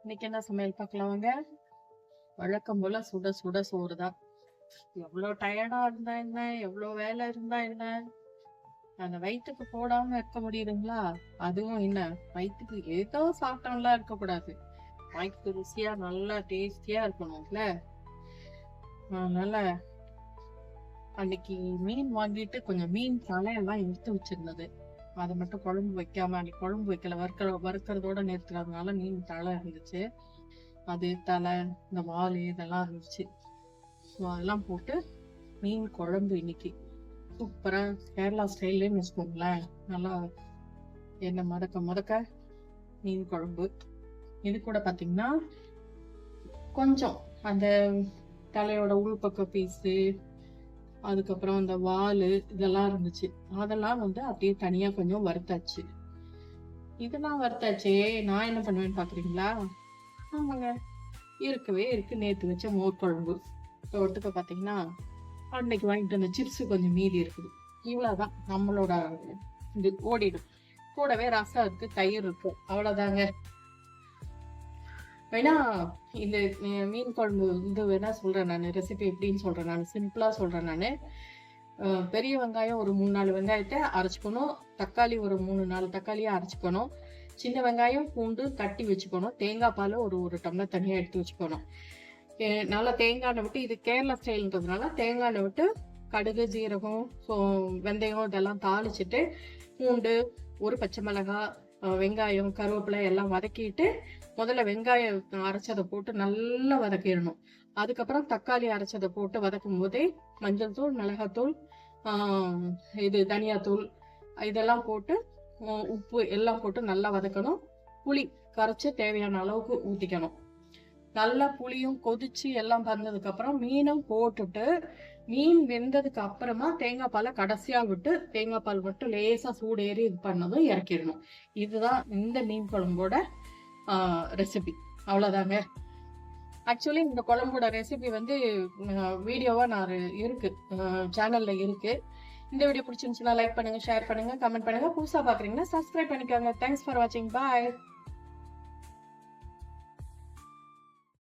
இன்னைக்கு என்ன சமையல் பார்க்கலாம் வாங்க. வழக்கம் போல சுட சுட சோறு தான். எவ்வளோ டயர்டா இருந்தா என்ன, எவ்வளோ வேலை இருந்தா என்ன, அந்த வயிற்றுக்கு போடாம இருக்க முடியுதுங்களா? அதுவும் என்ன, வயிற்றுக்கு ஏதோ சாப்பிட்டோம்லாம் இருக்கக்கூடாது. வயிற்றுக்கு ருசியா நல்லா டேஸ்டியா இருக்கணும்ல. அதனால அன்னைக்கு மீன் வாங்கிட்டு கொஞ்சம் மீன் தலையெல்லாம் எடுத்து வச்சிருந்தது. அதை மட்டும் குழம்பு வைக்காம, அன்னைக்கு குழம்பு வைக்கல, வறுக்கிறதோட நிறுத்துறதுனால மீன் தலை இருந்துச்சு. அது தலை, இந்த வால் இதெல்லாம் இருந்துச்சு. ஸோ அதெல்லாம் போட்டு மீன் குழம்பு இன்னைக்கு சூப்பரா கேரளா ஸ்டைல்லேன்னு வச்சுக்கோங்களேன். நல்லா எண்ணெய் மதக்க மதக்க மீன் குழம்பு. இது கூட பாத்தீங்கன்னா கொஞ்சம் அந்த தலையோட உள்பக்க பீஸு, அதுக்கப்புறம் அந்த வால் இதெல்லாம் இருந்துச்சு. அதெல்லாம் அப்படியே தனியா கொஞ்சம் வறுத்தாச்சு. இதெல்லாம் வறுத்தாச்சே, நான் என்ன பண்ணுவேன்னு பாக்குறீங்களா? ஆமாங்க, இருக்கவே இருக்கு நேத்து வச்ச மோர் குழம்பு. ஒட்டுக்க பாத்தீங்கன்னா அன்னைக்கு வாங்கிட்டு வந்த சிப்ஸ் கொஞ்சம் மீதி இருக்குது. இவ்வளவுதான் நம்மளோட இது ஓடிடும். கூடவே ரசம் இருக்கு, தயிர் இருக்கு, அவ்வளவுதாங்க. வேணா இந்த மீன் குழம்பு இது வேணா சொல்றேன் நான், ரெசிபி எப்படின்னு சொல்றேன் நான், சிம்பிளா சொல்றேன் நான். பெரிய வெங்காயம் ஒரு 3-4 வெங்காயத்தை அரைச்சிக்கணும். தக்காளி ஒரு 3-4 தக்காளியை அரைச்சிக்கணும். சின்ன வெங்காயம் பூண்டு தட்டி வச்சுக்கணும். தேங்காய் பால் ஒரு டம்ளர் தனியா எடுத்து வச்சுக்கணும். நல்லா தேங்காய் எண்ணெய் விட்டு, இது கேரளா ஸ்டைல்ன்றதுனால தேங்காய் எண்ணெய் விட்டு கடுகு ஜீரகம் வெந்தயம் இதெல்லாம் தாளிச்சுட்டு, பூண்டு ஒரு பச்சை மிளகாய் வெங்காயம் கருவேப்பிலை எல்லாம் வதக்கிட்டு, முதல்ல வெங்காயம் அரைச்சதை போட்டு நல்லா வதக்கிடணும். அதுக்கப்புறம் தக்காளி அரைச்சதை போட்டு வதக்கும் போதே மஞ்சள் தூள், மிளகாத்தூள், இது தனியாத்தூள் இதெல்லாம் போட்டு உப்பு எல்லாம் போட்டு நல்லா வதக்கணும். புளி கரைச்சி தேவையான அளவுக்கு ஊற்றிக்கணும். நல்லா புளியும் கொதிச்சு எல்லாம் பண்ணதுக்கு அப்புறம் மீனும் போட்டுட்டு, மீன் வெந்ததுக்கு அப்புறமா தேங்காய் பாலை கடைசியா விட்டு, தேங்காய் பால் மட்டும் லேசா சூடேறி இது பண்ணதும் இறக்கிடணும். இதுதான் இந்த மீன் குழம்போட ரெசிபி. அவ்வளவுதாங்க. ஆக்சுவலி இந்த குழம்போட ரெசிபி வீடியோவா நான் இருக்கு, சேனல்ல இருக்கு. இந்த வீடியோ பிடிச்சிருந்துச்சுன்னா லைக் பண்ணுங்க, ஷேர் பண்ணுங்க, கமெண்ட் பண்ணுங்க. புதுசா பாக்குறீங்கன்னா சப்ஸ்கிரைப் பண்ணிக்கோங்க. தேங்க்ஸ் ஃபார் வாட்சிங். பாய்.